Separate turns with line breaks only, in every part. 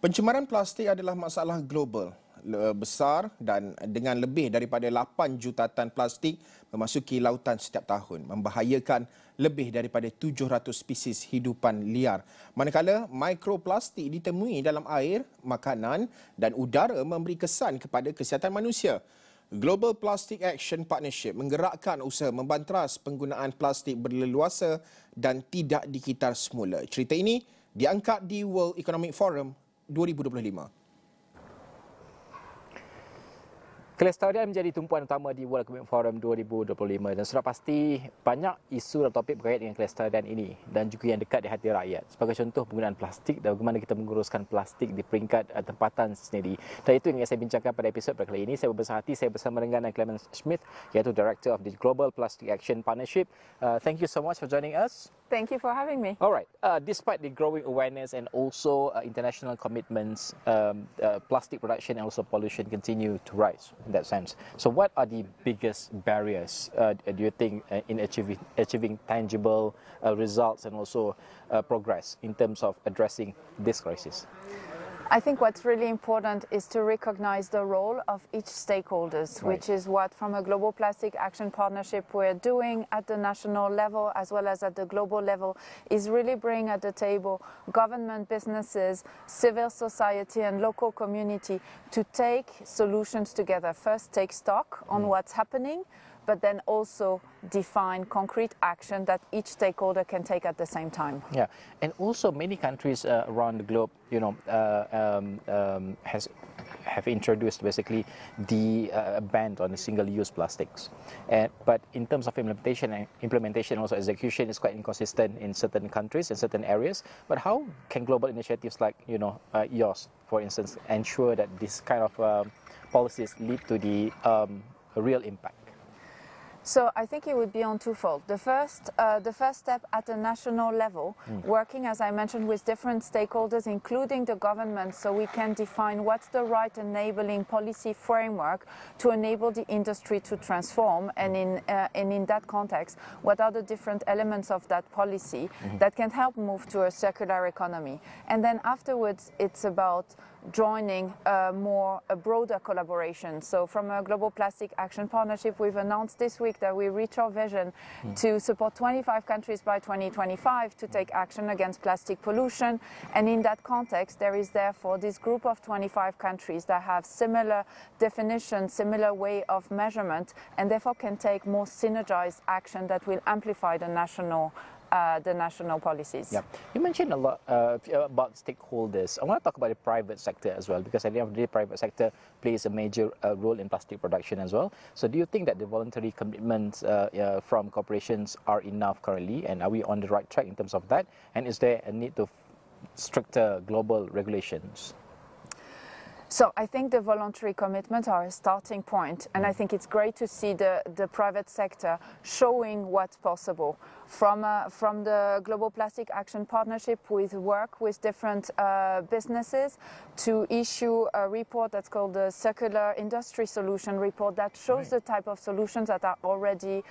Pencemaran plastik adalah masalah global besar dan dengan lebih daripada 8 juta tan plastik memasuki lautan setiap tahun, membahayakan lebih daripada 700 spesies hidupan liar. Manakala mikroplastik ditemui dalam air, makanan dan udara memberi kesan kepada kesihatan manusia. Global Plastic Action Partnership menggerakkan usaha membanteras penggunaan plastik berleluasa dan tidak dikitar semula. Cerita ini diangkat di World Economic Forum 2025.
Kelestarian menjadi tumpuan utama di World Economic Forum 2025 dan sudah pasti banyak isu dan topik berkaitan dengan kelestarian ini dan juga yang dekat di hati rakyat. Sebagai contoh penggunaan plastik dan bagaimana kita menguruskan plastik di peringkat tempatan sendiri. Dan itu yang saya bincangkan pada episod kali ini. Saya berbesar hati, saya bersama dengan Clement Smith, iaitu Director of the Global Plastic Action Partnership. Thank you so much for joining us.
Thank you for having me.
All right. Despite the growing awareness and also international commitments, plastic production and also pollution continue to rise in that sense. So what are the biggest barriers, do you think, in achieving tangible results and also progress in terms of addressing this crisis?
I think what's really important is to recognize the role of each stakeholders,
Right.
which is what from a Global Plastic Action Partnership we're doing at the national level as well as at the global level, is really bring at the table government, businesses, civil society and local community to take solutions together. First, take stock on what's happening, but then also define concrete action that each stakeholder can take at the same time.
Yeah, and also many countries around the globe, have introduced basically the ban on the single-use plastics. But in terms of implementation, also execution is quite inconsistent in certain countries and certain areas. But how can global initiatives like yours, for instance, ensure that this kind of policies lead to the real impact?
So I think it would be on twofold. The first step at the national level, working, as I mentioned, with different stakeholders, including the government, so we can define what's the right enabling policy framework to enable the industry to transform, and in that context, what are the different elements of that policy that can help move to a circular economy. And then afterwards, it's about joining a broader collaboration. So from a Global Plastic Action Partnership, we've announced this week that we reach our vision to support 25 countries by 2025 to take action against plastic pollution. And in that context, there is therefore this group of 25 countries that have similar definitions, similar way of measurement, and therefore can take more synergized action that will amplify the national policies.
Yeah, you mentioned a lot about stakeholders. I want to talk about the private sector as well, because at the end of the day, private sector plays a major role in plastic production as well. So do you think that the voluntary commitments from corporations are enough currently, and are we on the right track in terms of that? And is there a need to stricter global regulations?
So I think the voluntary commitments are a starting point, and I think it's great to see the private sector showing what's possible. From the Global Plastic Action Partnership, we work with different businesses to issue a report that's called the Circular Industry Solution Report that shows the type of solutions that are already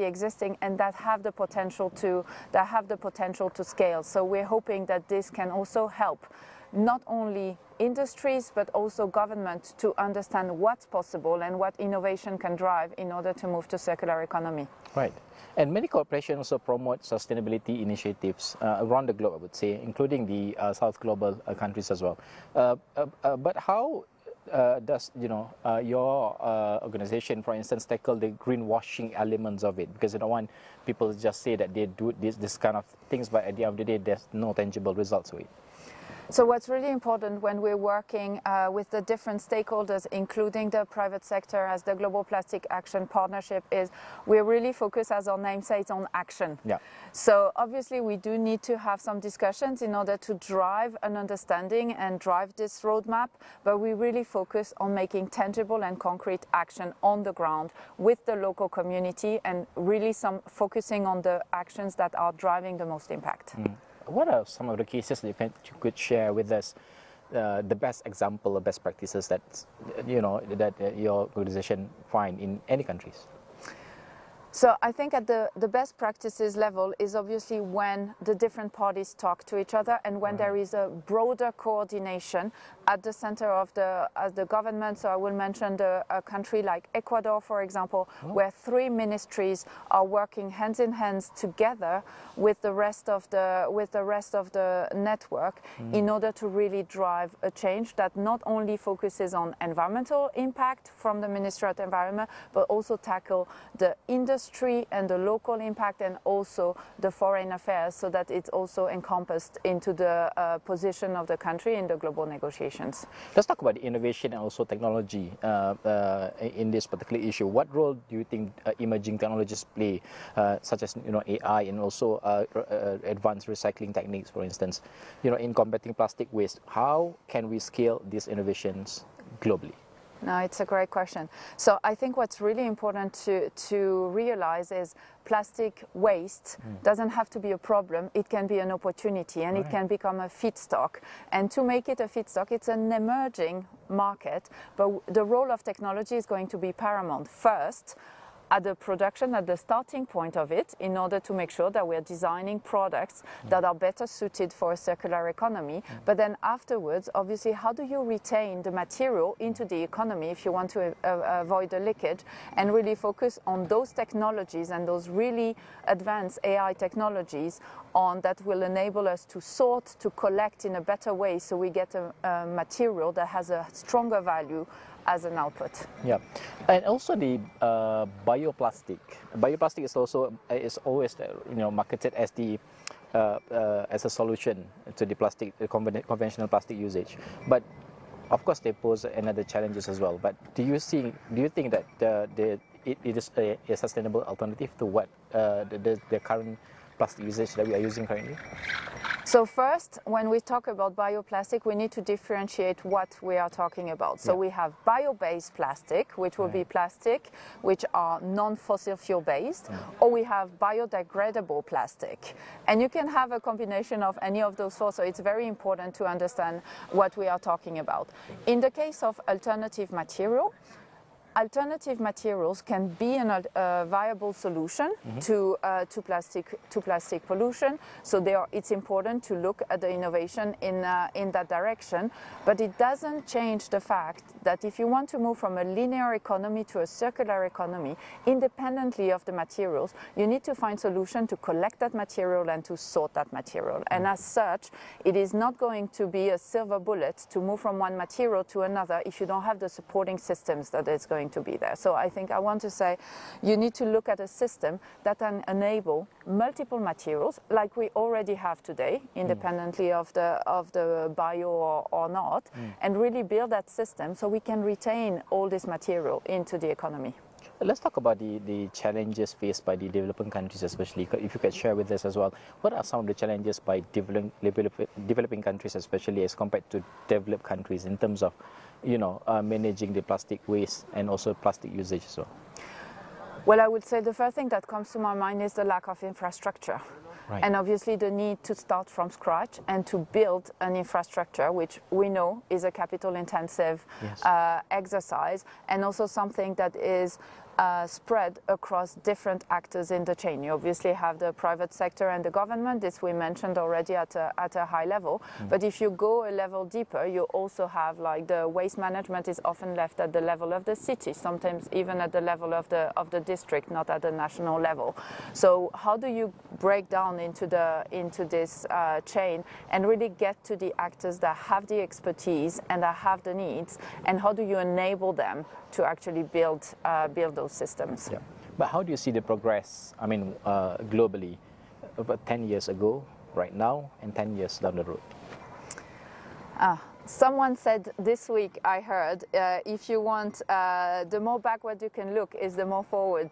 existing and that have the potential to scale. So we're hoping that this can also help not only industries but also government to understand what's possible and what innovation can drive in order to move to circular economy.
Right. And many corporations also promote sustainability initiatives around the globe, I would say, including the South Global countries as well. But how does your organization, for instance, tackle the greenwashing elements of it? Because you don't want people to just say that they do this kind of things, but at the end of the day, there's no tangible results to it.
So what's really important when we're working with the different stakeholders, including the private sector as the Global Plastic Action Partnership, is we're really focused, as our name says, on action.
Yeah.
So obviously we do need to have some discussions in order to drive an understanding and drive this roadmap, but we really focus on making tangible and concrete action on the ground with the local community and really focusing on the actions that are driving the most impact.
What are some of the cases that you could share with us, the best example of best practices that your organization find in any countries?
So I think at the best practices level is obviously when the different parties talk to each other and when there is a broader coordination at the center of the government. So I will mention a country like Ecuador, for example, where 3 ministries are working hand in hand together with the rest of the network in order to really drive a change that not only focuses on environmental impact from the Ministry of Environment, but also tackle the industry and the local impact and also the foreign affairs, so that it's also encompassed into the position of the country in the global negotiations.
Let's talk about the innovation and also technology in this particular issue. What role do you think emerging technologies play, such as AI and also advanced recycling techniques, for instance, in combating plastic waste? How can we scale these innovations globally?
No, it's a great question. So I think what's really important to realize is plastic waste doesn't have to be a problem. It can be an opportunity and it can become a feedstock. And to make it a feedstock, it's an emerging market, but the role of technology is going to be paramount. First, at the production, at the starting point of it, in order to make sure that we're designing products that are better suited for a circular economy. But then afterwards, obviously, how do you retain the material into the economy if you want to avoid the leakage, and really focus on those technologies and those really advanced AI technologies that will enable us to sort, to collect in a better way, so we get a material that has a stronger value as an output.
Yeah, and also the bioplastic. Bioplastic is always marketed as as a solution to the conventional plastic usage, but of course they pose another challenges as well. But do you think that it is a sustainable alternative to what the current plastic usage that we are using currently?
So first, when we talk about bioplastic, we need to differentiate what we are talking about. So we have bio-based plastic, which will be plastic which are non-fossil fuel based, or we have biodegradable plastic. And you can have a combination of any of those four, so it's very important to understand what we are talking about. In the case of alternative materials can be a viable solution to plastic pollution. So it's important to look at the innovation in that direction. But it doesn't change the fact that if you want to move from a linear economy to a circular economy, independently of the materials, you need to find solution to collect that material and to sort that material. And as such, it is not going to be a silver bullet to move from one material to another if you don't have the supporting systems that it's going to be there. So I think I want to say you need to look at a system that can enable multiple materials like we already have today, independently of the bio or not, and really build that system so we can retain all this material into the economy.
Let's talk about the challenges faced by the developing countries, especially. If you could share with us as well, what are some of the challenges by developing countries, especially as compared to developed countries, in terms of managing the plastic waste and also plastic usage as well?
Well, I would say the first thing that comes to my mind is the lack of infrastructure.
Right.
And obviously the need to start from scratch and to build an infrastructure, which we know is a capital intensive exercise, and also something that is spread across different actors in the chain. You obviously have the private sector and the government. This we mentioned already at a high level. But if you go a level deeper, you also have, like, the waste management is often left at the level of the city, sometimes even at the level of the district, not at the national level. So how do you break down into this chain and really get to the actors that have the expertise and that have the needs, and how do you enable them to actually build those systems?
Yeah. But how do you see the progress, globally, about 10 years ago, right now, and 10 years down the road?
Someone said this week, I heard, if you want, the more backward you can look is the more forward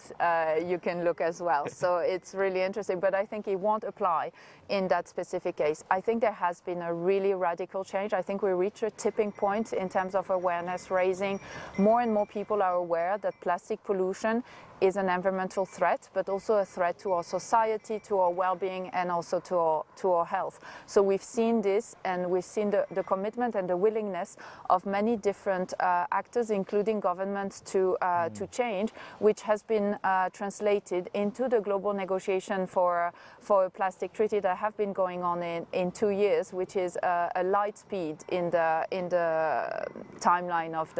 you can look as well. So it's really interesting, but I think it won't apply in that specific case. I think there has been a really radical change. I think we reached a tipping point in terms of awareness raising. More and more people are aware that plastic pollution is an environmental threat, but also a threat to our society, to our well-being, and also to our health. So we've seen this, and we've seen the commitment and and the willingness of many different actors, including governments, to change, which has been translated into the global negotiation for a plastic treaty that have been going on in 2 years, which is a light speed in the timeline of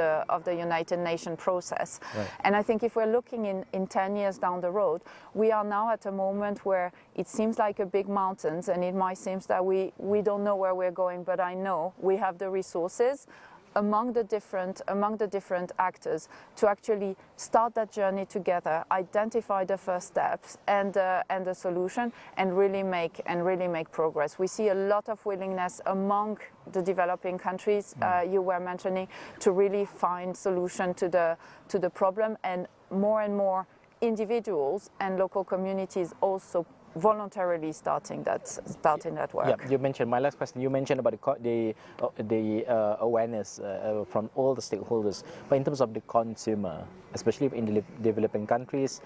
the United Nations process.
Right.
And I think if we're looking in 10 years down the road, we are now at a moment where it seems like a big mountains, and it might seem that we don't know where we're going, but I know we have the resources among the different actors to actually start that journey together, identify the first steps and the solution, and really make progress. We see a lot of willingness among the developing countries you were mentioning to really find solution to the problem, and more individuals and local communities also voluntarily starting that work.
Yeah, you mentioned, my last question, you mentioned about the awareness from all the stakeholders, but in terms of the consumer, especially in the developing countries,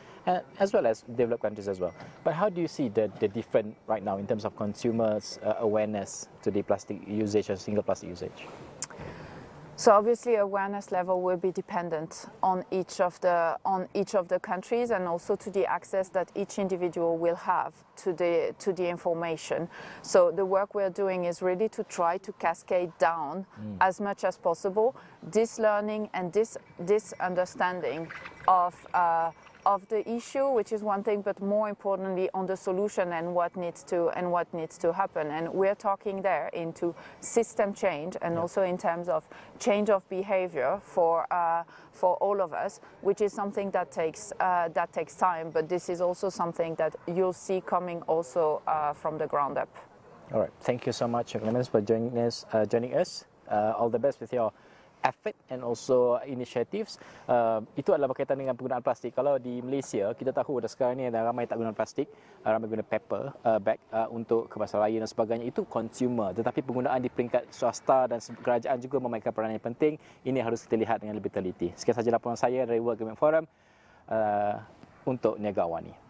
as well as developed countries as well. But how do you see the different right now in terms of consumers' awareness to the plastic usage or single plastic usage?
So obviously awareness level will be dependent on each of the countries, and also to the access that each individual will have to the information. So the work we're doing is really to try to cascade down as much as possible this learning and this understanding of the issue, which is one thing, but more importantly on the solution and what needs to happen. And we're talking there into system change, and also in terms of change of behavior for all of us, which is something that takes time. But this is also something that you'll see coming also from the ground up.
All right, thank you so much, Clemens, for joining us. All the best with your effort and also initiatives. Itu adalah berkaitan dengan penggunaan plastik. Kalau di Malaysia, kita tahu dah sekarang ni ada ramai tak guna plastik, ramai guna paper bag untuk kemasan raya dan sebagainya. Itu consumer, tetapi penggunaan di peringkat swasta dan kerajaan juga memainkan peranan yang penting. Ini harus kita lihat dengan lebih teliti. Sekian sahaja laporan saya dari World Economic Forum untuk Niaga AWANI.